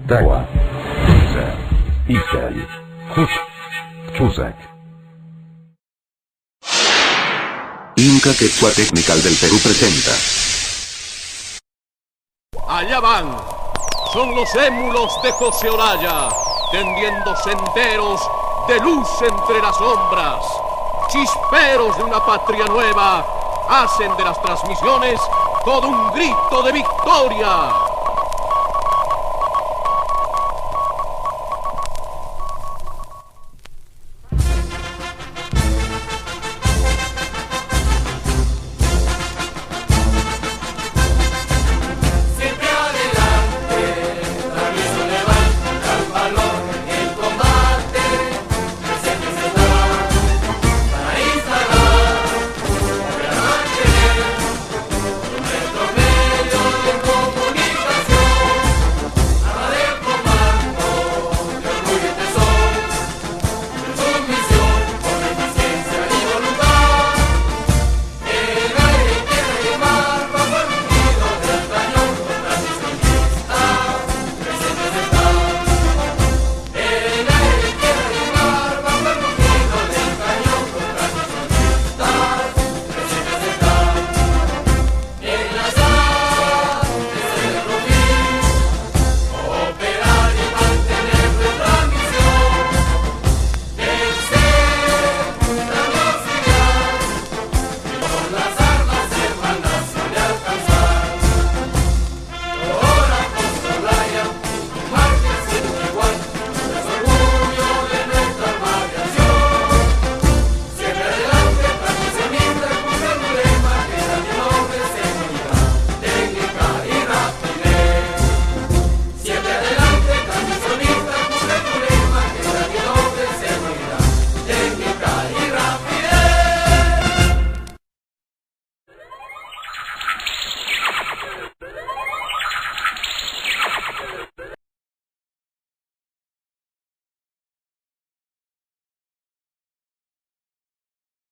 Dagua, Isa, Isal, Hus, Chusac. Inca Quechua Technical del Perú presenta. Allá van, son los émulos de José Olaya, tendiendo senderos de luz entre las sombras. Chisperos de una patria nueva, hacen de las transmisiones todo un grito de victoria.